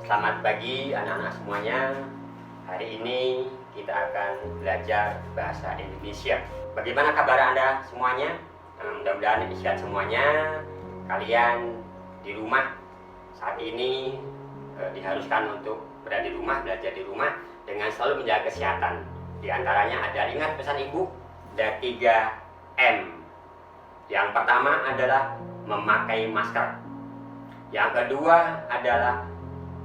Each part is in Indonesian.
Selamat pagi anak-anak semuanya. Hari ini kita akan belajar bahasa Indonesia. Bagaimana kabar Anda semuanya? Mudah-mudahan sehat semuanya. Kalian di rumah saat ini diharuskan untuk berada di rumah, belajar di rumah dengan selalu menjaga kesehatan. Di antaranya ada, ingat pesan ibu, ada 3M. Yang pertama adalah memakai masker. Yang kedua adalah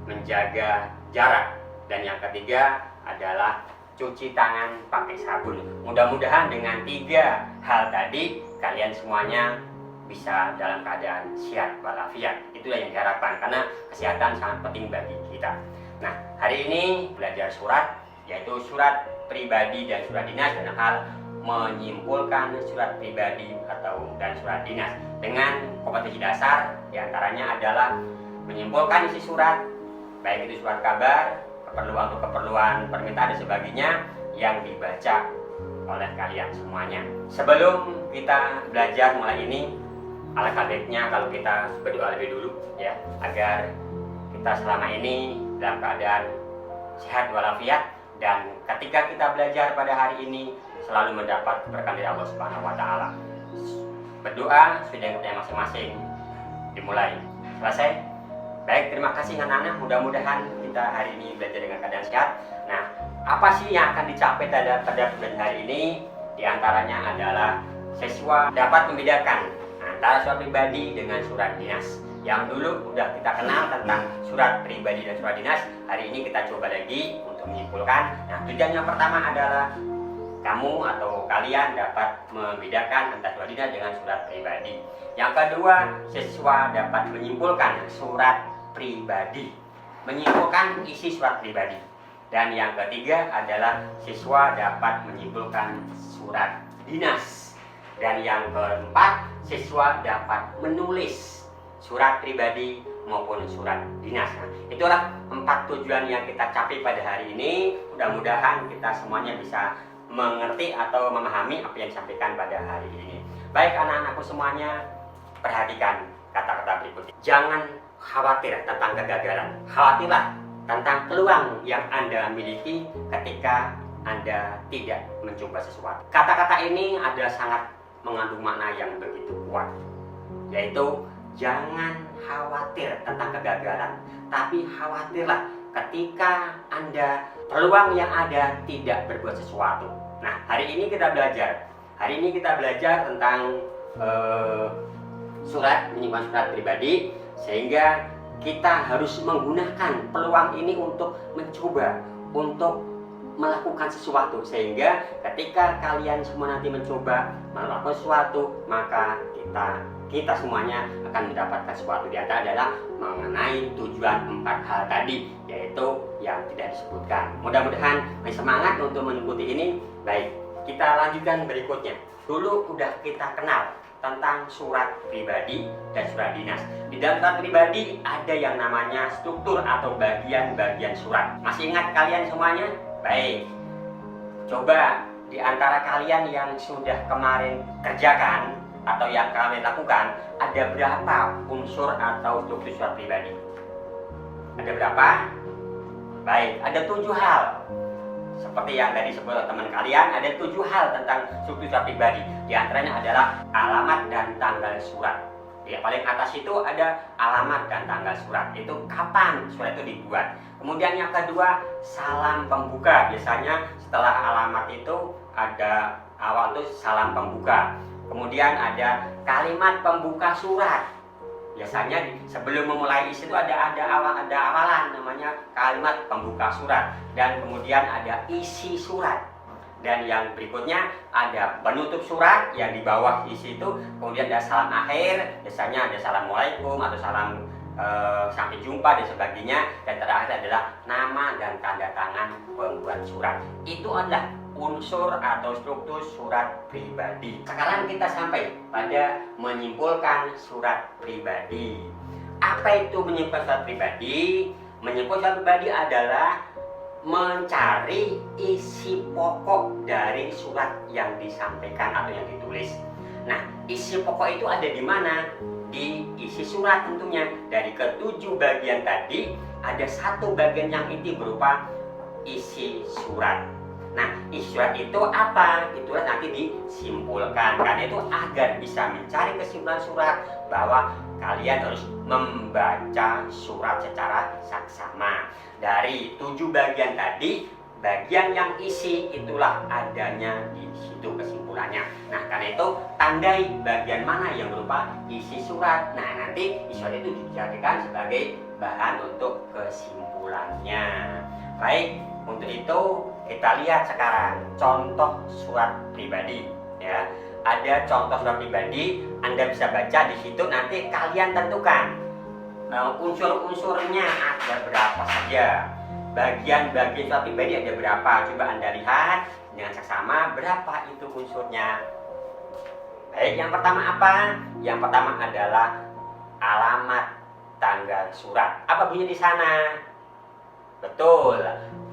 menjaga jarak. Dan yang ketiga adalah cuci tangan pakai sabun. Mudah-mudahan dengan 3 hal tadi kalian semuanya bisa dalam keadaan sehat walafiat. Itulah yang diharapkan karena kesehatan sangat penting bagi kita. Nah, hari ini belajar surat, yaitu surat pribadi dan surat dinas, dan hal menyimpulkan surat pribadi dan surat dinas dengan kompetensi dasar. Diantaranya adalah menyimpulkan isi surat, baik itu surat kabar, keperluan permintaan dan sebagainya yang dibaca oleh kalian semuanya. Sebelum kita belajar mulai ini, alangkah baiknya kalau kita berdoa lebih dulu ya, agar kita selama ini dalam keadaan sehat walafiat, dan ketika kita belajar pada hari ini selalu mendapat keberkahan dari Allah Subhanahu wa taala. Berdoa sudah yang masing-masing dimulai. Selesai? Baik, terima kasih anak-anak. Mudah-mudahan kita hari ini belajar dengan keadaan sehat. Nah, apa sih yang akan dicapai pada pelajaran hari ini? Di antaranya adalah siswa dapat membedakan antara surat pribadi dengan surat dinas. Yang dulu udah kita kenal tentang surat pribadi dan surat dinas, hari ini kita coba lagi untuk menyimpulkan. Nah, tujuan yang pertama adalah kamu atau kalian dapat membedakan antara surat dinas dengan surat pribadi. Yang kedua, siswa dapat menyimpulkan surat pribadi, menyimpulkan isi surat pribadi. Dan yang ketiga adalah siswa dapat menyimpulkan surat dinas. Dan yang keempat, siswa dapat menulis surat pribadi maupun surat dinas. Nah, itulah 4 tujuan yang kita capai pada hari ini. Mudah-mudahan kita semuanya bisa mengerti atau memahami apa yang disampaikan pada hari ini. Baik anak-anakku semuanya, perhatikan kata-kata berikut. Jangan khawatir tentang kegagalan. Khawatirlah tentang peluang yang Anda miliki ketika Anda tidak mencoba sesuatu. Kata-kata ini ada sangat mengandung makna yang begitu kuat, yaitu jangan khawatir tentang kegagalan, tapi khawatirlah ketika Anda peluang yang ada tidak berbuat sesuatu. Nah, hari ini kita belajar. Hari ini kita belajar tentang menyimpan surat pribadi, sehingga kita harus menggunakan peluang ini untuk mencoba, untuk melakukan sesuatu, sehingga ketika kalian semua nanti mencoba melakukan sesuatu, maka kita semuanya akan mendapatkan sesuatu. Di antara adalah mengenai tujuan 4 hal tadi, yaitu yang tidak disebutkan. Mudah-mudahan semangat untuk mengikuti ini. Baik, kita lanjutkan berikutnya. Dulu udah kita kenal tentang surat pribadi dan surat dinas. Di dalam surat pribadi ada yang namanya struktur atau bagian-bagian surat. Masih ingat kalian semuanya? Baik, coba di antara kalian yang sudah kemarin kerjakan atau yang kalian lakukan, ada berapa unsur atau struktur surat pribadi? Ada berapa? Baik, ada 7 hal. Seperti yang tadi disebut teman kalian, ada 7 hal tentang struktur surat pribadi. Di antaranya adalah alamat dan tanggal surat. Yang paling atas itu ada alamat dan tanggal surat. Itu kapan surat itu dibuat. Kemudian yang kedua, salam pembuka. Biasanya setelah alamat itu ada awal itu salam pembuka. Kemudian ada kalimat pembuka surat. Biasanya sebelum memulai isi itu ada awalan namanya kalimat pembuka surat. Dan kemudian ada isi surat. Dan yang berikutnya ada penutup surat yang di bawah isi itu. Kemudian ada salam akhir. Biasanya ada assalamualaikum atau salam sampai jumpa dan sebagainya. Dan terakhir adalah nama dan tanda tangan pembuat surat. Itu adalah unsur atau struktur surat pribadi. Sekarang kita sampai pada menyimpulkan surat pribadi. Apa itu menyimpulkan surat pribadi? Menyimpulkan surat pribadi adalah mencari isi pokok dari surat yang disampaikan atau yang ditulis. Nah, isi pokok itu ada di mana? Di isi surat tentunya. Dari ke-7 bagian tadi ada satu bagian yang inti berupa isi surat. Nah, isi surat itu apa? Itulah nanti disimpulkan. Karena itu agar bisa mencari kesimpulan surat bahwa kalian harus membaca surat secara saksama. Dari 7 bagian tadi, bagian yang isi itulah adanya di situ kesimpulannya. Nah, karena itu tandai bagian mana yang berupa isi surat. Nah, nanti isi surat itu dijadikan sebagai bahan untuk kesimpulannya. Baik, untuk itu kita lihat sekarang contoh surat pribadi ya. Ada contoh surat pribadi, Anda bisa baca di situ, nanti kalian tentukan unsur-unsurnya ada berapa saja. Bagian-bagian surat pribadi ada berapa? Coba Anda lihat dengan seksama berapa itu unsurnya. Baik, yang pertama apa? Yang pertama adalah alamat tanggal surat. Apa bunyi di sana? Betul,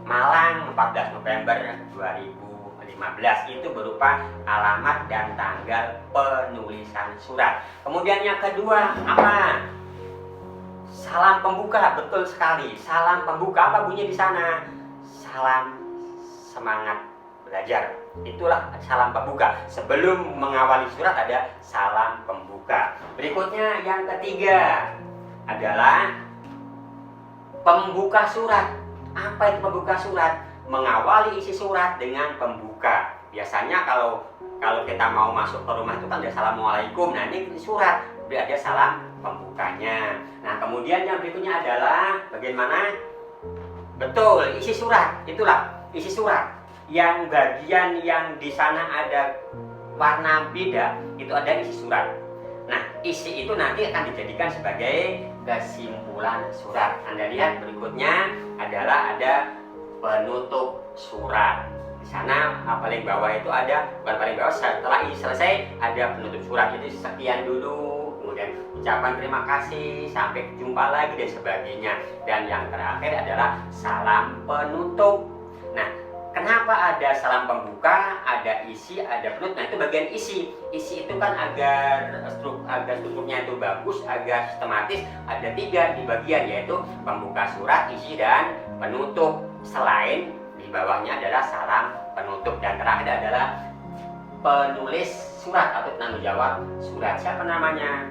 Malang 14 November 2015 itu berupa alamat dan tanggal penulisan surat. Kemudian yang kedua apa? Salam pembuka, betul sekali. Salam pembuka, apa bunyi di sana? Salam semangat belajar. Itulah salam pembuka. Sebelum mengawali surat ada salam pembuka. Berikutnya yang ketiga adalah pembuka surat. Apa itu pembuka surat? Mengawali isi surat dengan pembuka. Biasanya kalau kita mau masuk ke rumah itu kan ada assalamualaikum. Nah, ini surat, ada salam pembukanya. Nah, kemudian yang berikutnya adalah bagaimana? Betul, isi surat. Itulah isi surat. Yang bagian yang di sana ada warna beda, itu ada isi surat. Nah, isi itu nanti akan dijadikan sebagai kesimpulan surat. Anda lihat berikutnya adalah ada penutup surat. Di sana paling bawah itu ada, bukan paling bawah, setelah ini selesai ada penutup surat. Jadi sekian dulu, kemudian ucapan terima kasih, sampai jumpa lagi dan sebagainya. Dan yang terakhir adalah salam penutup. Nah, kenapa ada salam pembuka, ada isi, ada penutup? Nah, itu bagian isi. Isi itu kan agar strukturnya itu bagus, agar sistematis, ada 3 di bagian, yaitu pembuka surat, isi, dan penutup. Selain di bawahnya adalah salam penutup, dan terakhir adalah penulis surat atau penanggung jawab surat. Siapa namanya?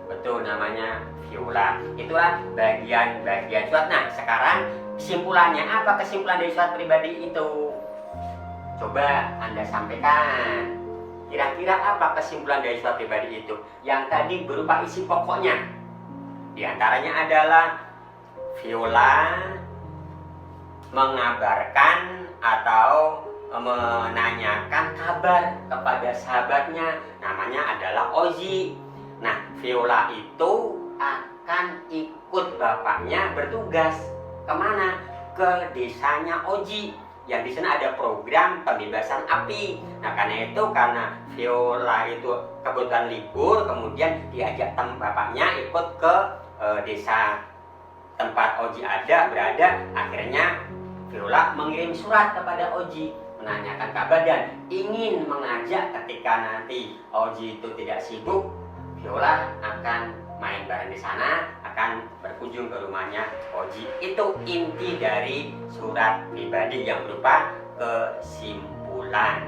Betul, namanya Viola. Itulah bagian-bagian surat. Nah, sekarang kesimpulannya apa? Kesimpulan dari surat pribadi itu coba Anda sampaikan. Kira-kira apa kesimpulan dari surat pribadi itu? Yang tadi berupa isi pokoknya. Di antaranya adalah Viola mengabarkan atau menanyakan kabar kepada sahabatnya, namanya adalah Oji. Nah, Viola itu akan ikut bapaknya bertugas kemana? Ke desanya Oji, yang di sana ada program pembebasan api. Nah, karena Viola itu kebetulan libur, kemudian diajak bapaknya ikut ke desa tempat Oji berada. Akhirnya Viola mengirim surat kepada Oji menanyakan kabar dan ingin mengajak ketika nanti Oji itu tidak sibuk, Viola akan main bareng di sana, akan berkunjung ke rumahnya Oji. Itu inti dari surat pribadi yang berupa kesimpulan.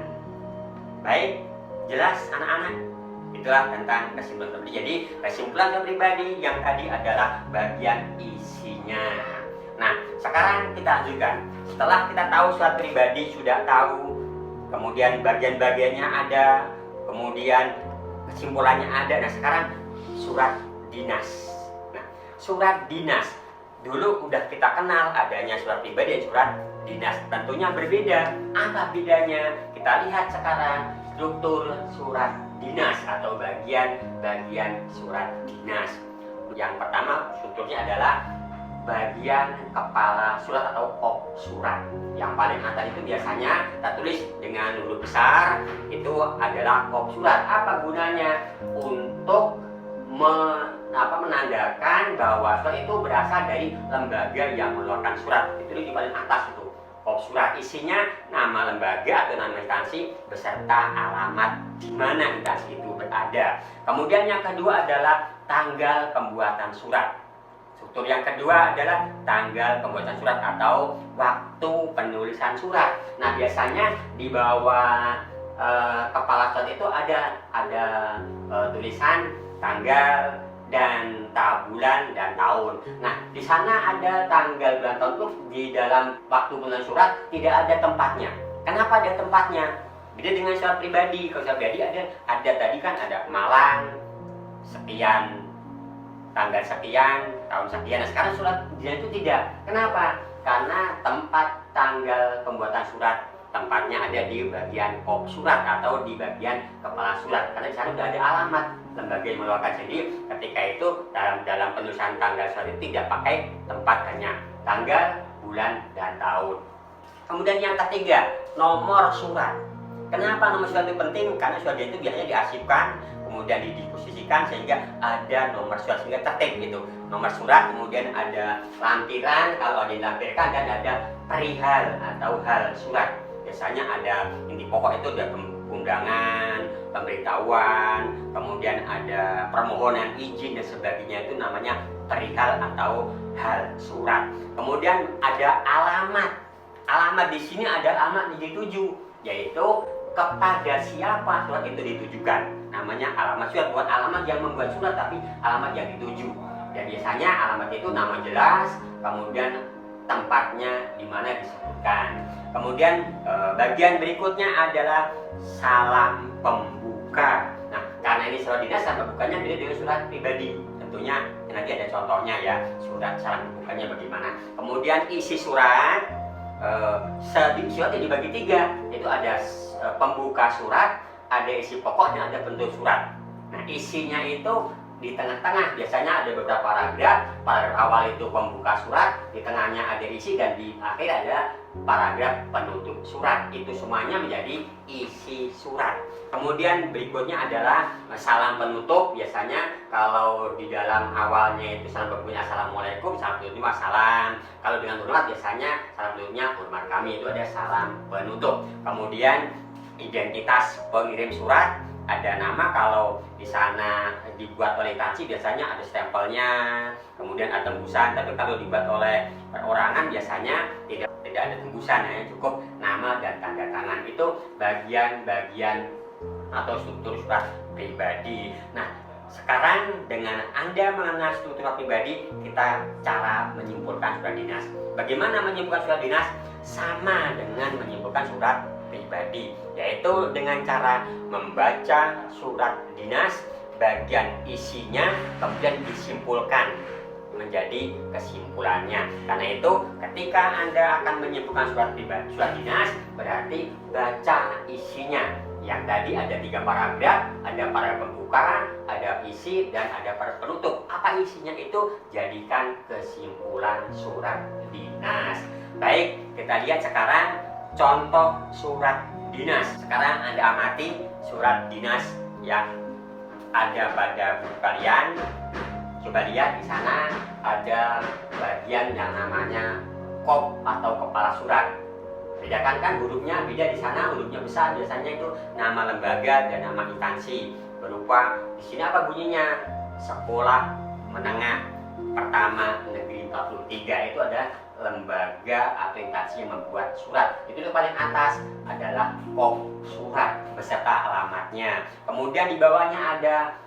Baik, jelas anak-anak? Itulah tentang kesimpulan pribadi. Jadi kesimpulan surat pribadi yang tadi adalah bagian isinya. Nah, sekarang kita lanjutkan. Setelah kita tahu surat pribadi, sudah tahu, kemudian bagian-bagiannya ada, kemudian kesimpulannya ada. Nah, sekarang surat dinas. Nah, surat dinas dulu udah kita kenal adanya surat pribadi dan surat dinas. Tentunya berbeda. Apa bedanya? Kita lihat sekarang struktur surat dinas atau bagian-bagian surat dinas. Yang pertama strukturnya adalah bagian kepala surat atau kop surat. Yang paling atas itu biasanya kita tulis dengan huruf besar, itu adalah kop surat. Apa gunanya? Untuk menandakan bahwa surat itu berasal dari lembaga yang mengeluarkan surat. Itu di paling atas itu kop surat. Isinya nama lembaga atau nama instansi beserta alamat di mana instansi itu berada. Kemudian yang kedua adalah tanggal pembuatan surat. Struktur yang kedua adalah tanggal pembuatan surat atau waktu penulisan surat. Nah, biasanya di bawah kepala surat itu ada tulisan tanggal dan bulan dan tahun. Nah, di sana ada tanggal, bulan, tahun itu di dalam waktu penulisan surat tidak ada tempatnya. Kenapa ada tempatnya? Beda dengan surat pribadi. Kalau surat pribadi ada tadi kan ada Malang sekian, tanggal sekian, tahun sekian. Nah, sekarang surat dinas itu tidak. Kenapa? Karena tempat tanggal pembuatan surat tempatnya ada di bagian kop surat atau di bagian kepala surat. Karena di sana sudah ada alamat lembaga yang mengeluarkan. Jadi ketika itu dalam penulisan tanggal surat itu tidak pakai tempat, hanya tanggal, bulan, dan tahun. Kemudian yang ketiga, nomor surat. Kenapa nomor surat itu penting? Karena surat itu biasanya diarsipkan, kemudian diposisikan sehingga ada nomor surat, sehingga tertib gitu. Nomor surat, kemudian ada lampiran kalau ada yang dilampirkan, dan ada perihal atau hal surat. Biasanya ada inti pokok itu ada undangan, pemberitahuan, kemudian ada permohonan izin dan sebagainya, itu namanya perihal atau hal surat. Kemudian ada alamat. Alamat di sini ada alamat yang dituju, yaitu kepada siapa surat itu ditujukan. Namanya alamat surat, bukan alamat yang membuat surat, tapi alamat yang dituju. Dan biasanya alamat itu nama jelas, kemudian tempatnya di mana disebutkan. Kemudian bagian berikutnya adalah salam pembuka. Nah, karena ini surat dinas, salam pembukanya beda dengan surat pribadi. Tentunya nanti ada contohnya ya, surat salam pembukanya bagaimana. Kemudian isi surat, suratnya dibagi tiga, itu ada pembuka surat, ada isi pokok, dan ada penutup surat. Nah, isinya itu di tengah-tengah biasanya ada beberapa paragraf. Paragraf awal itu pembuka surat, di tengahnya ada isi, dan di akhir ada paragraf penutup surat. Itu semuanya menjadi isi surat. Kemudian berikutnya adalah salam penutup. Biasanya kalau di dalam awalnya itu salam berbunyi assalamualaikum, salam penutupnya wassalam. Kalau dengan hormat biasanya salam penutupnya hormat kami, itu ada salam penutup. Kemudian identitas pengirim surat, ada nama. Kalau di sana dibuat oleh instansi biasanya ada stempelnya, kemudian ada tembusan. Tapi kalau dibuat oleh perorangan biasanya tidak ada tembusan, hanya cukup nama dan tanda tangan. Itu bagian-bagian atau struktur surat pribadi. Nah, sekarang dengan Anda mengenal struktur surat pribadi, kita cara menyimpulkan surat dinas. Bagaimana menyimpulkan surat dinas? Sama dengan menyimpulkan surat pribadi, yaitu dengan cara membaca surat dinas, bagian isinya kemudian disimpulkan menjadi kesimpulannya. Karena itu ketika Anda akan menyimpulkan surat dinas, berarti baca isinya. Yang tadi ada 3 paragraf, ada paragraf pembuka, ada isi, dan ada paragraf penutup. Apa isinya itu? Jadikan kesimpulan surat dinas. Baik, kita lihat sekarang contoh surat dinas. Sekarang Anda amati surat dinas yang ada pada buku kalian. Coba lihat di sana ada bagian yang namanya kop atau kepala surat. Bedakan kan hurufnya beda. Di sana hurufnya besar, biasanya itu nama lembaga dan nama instansi. Berupa di sini apa bunyinya? Sekolah Menengah Pertama Negeri 43, itu ada lembaga atau instansi yang membuat surat. Itu di paling atas adalah kop surat beserta alamatnya. Kemudian di bawahnya ada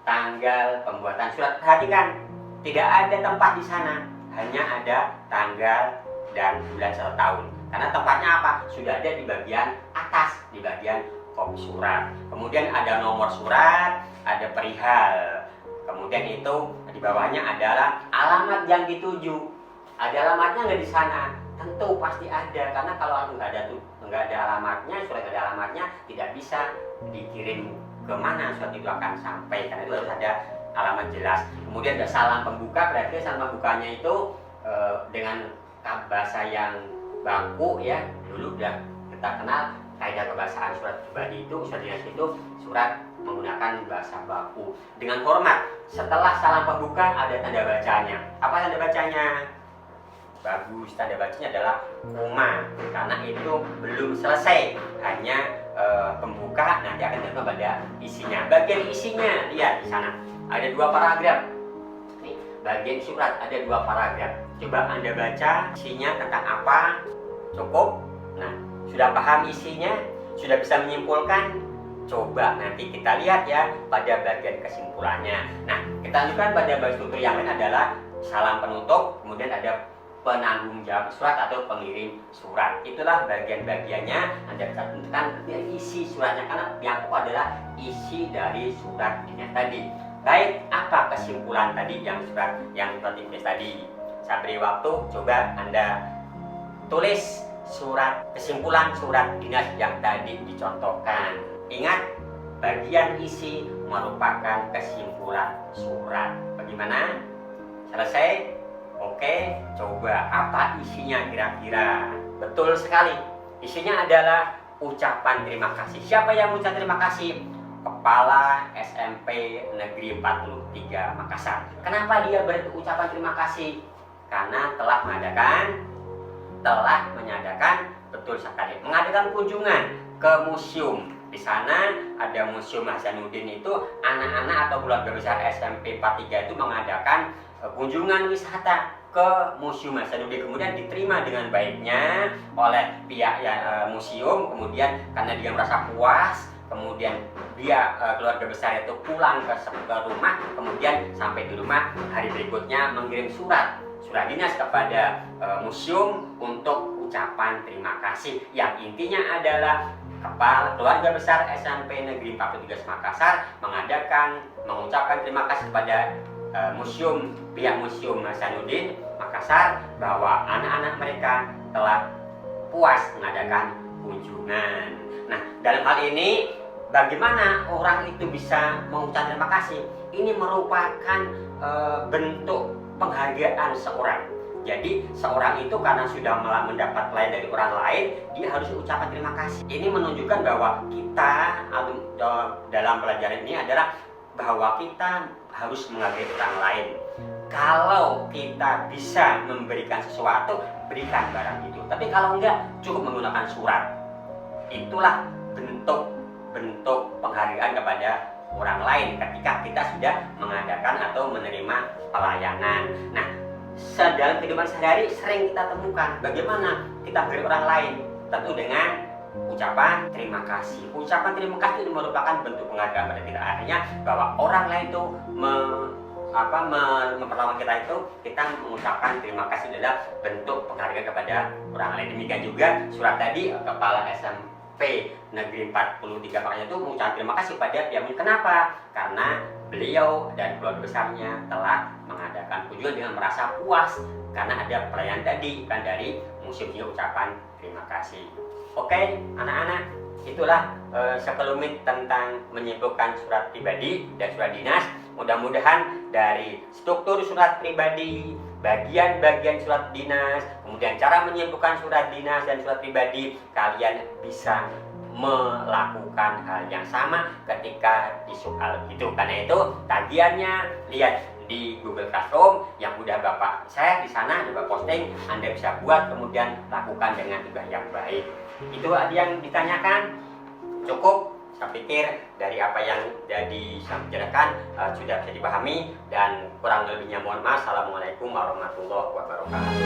tanggal pembuatan surat. Perhatikan, tidak ada tempat di sana, hanya ada tanggal dan bulan serta tahun. Karena tempatnya apa? Sudah ada di bagian atas, di bagian kop surat. Kemudian ada nomor surat, ada perihal. Kemudian itu di bawahnya adalah alamat yang dituju. Ada alamatnya nggak di sana? Tentu pasti ada, karena kalau nggak ada alamatnya, surat nggak ada alamatnya, tidak bisa dikirim kemana surat itu akan sampai. Karena itu harus ada alamat jelas. Kemudian ada salam pembuka. Berarti salam pembukanya itu dengan bahasa yang baku ya. Dulu udah kita kenal kaidah kebahasaan surat pribadi itu, surat dinas itu surat menggunakan bahasa baku. Dengan hormat, setelah salam pembuka ada tanda bacanya. Apa tanda bacanya? Bagus, tanda bacanya adalah koma, karena itu belum selesai, hanya pembuka. Nanti akan dilakukan pada isinya. Bagian isinya lihat di sana ada 2 paragraf. Nih, bagian surat ada 2 paragraf. Coba Anda baca isinya tentang apa? Cukup? Nah, sudah paham isinya? Sudah bisa menyimpulkan? Coba nanti kita lihat ya pada bagian kesimpulannya. Nah, kita lanjutkan pada bagian struktur yang lain adalah salam penutup, kemudian ada penanggung jawab surat atau pengirim surat. Itulah bagian-bagiannya. Anda bisa tentukan isi suratnya karena yang pokok adalah isi dari surat ini tadi. Baik, apa kesimpulan tadi yang surat ditulis tadi? Saya beri waktu, coba Anda tulis surat kesimpulan surat dinas yang tadi dicontohkan. Ingat, bagian isi merupakan kesimpulan surat. Bagaimana? Selesai? Oke, coba apa isinya kira-kira? Betul sekali. Isinya adalah ucapan terima kasih. Siapa yang mengucapkan terima kasih? Kepala SMP Negeri 43 Makassar. Kenapa dia berucapan terima kasih? Karena telah menyadakan betul sekali mengadakan kunjungan ke museum. Di sana ada Museum Hasanuddin, itu anak-anak atau keluarga besar SMP 43 itu mengadakan kunjungan wisata ke Museum Hasanuddin, kemudian diterima dengan baiknya oleh pihak museum. Kemudian karena dia merasa puas, kemudian dia keluarga besar itu pulang ke rumah, kemudian sampai di rumah hari berikutnya mengirim surat dinas kepada museum untuk ucapan terima kasih, yang intinya adalah kepala keluarga besar SMP Negeri 43 Makassar mengucapkan terima kasih kepada pihak Museum Hasanuddin Makassar bahwa anak-anak mereka telah puas mengadakan kunjungan. Nah, dalam hal ini bagaimana orang itu bisa mengucapkan terima kasih? Ini merupakan bentuk penghargaan seorang. Jadi seorang itu karena sudah mendapat pelayan dari orang lain, dia harus ucapkan terima kasih. Ini menunjukkan bahwa kita dalam pelajaran ini adalah bahwa kita harus menghargai orang lain. Kalau kita bisa memberikan sesuatu, berikan barang itu. Tapi kalau enggak, cukup menggunakan surat. Itulah bentuk penghargaan kepada orang lain ketika kita sudah mengadakan atau menerima pelayanan. Nah, dalam kehidupan sehari-hari sering kita temukan bagaimana kita beri orang lain, tentu dengan ucapan terima kasih. Ucapan terima kasih itu merupakan bentuk penghargaan pada kita. Artinya bahwa orang lain itu memperlakukan kita itu, kita mengucapkan terima kasih adalah bentuk penghargaan kepada orang lain. Demikian juga surat tadi, kepala SMP Negeri 43 makanya itu mengucapkan terima kasih pada pihak. Kenapa? Karena beliau dan keluarga besarnya telah mengadakan kunjungan dengan merasa puas karena ada pelayanan tadi kan dari museum, juga ucapan terima kasih. Oke, anak-anak, itulah sekelumit tentang menyimpulkan surat pribadi dan surat dinas. Mudah-mudahan dari struktur surat pribadi, bagian-bagian surat dinas, kemudian cara menyimpulkan surat dinas dan surat pribadi, kalian bisa melakukan hal yang sama ketika di soal itu. Karena itu tagihannya lihat di Google Classroom yang udah Bapak share di sana, Bapak posting, Anda bisa buat kemudian lakukan dengan tugas yang baik. Itu ada yang ditanyakan? Cukup? Saya pikir dari apa yang jadi saya bicarakan sudah bisa dipahami, dan kurang lebihnya mohon maaf. Assalamualaikum warahmatullahi wabarakatuh.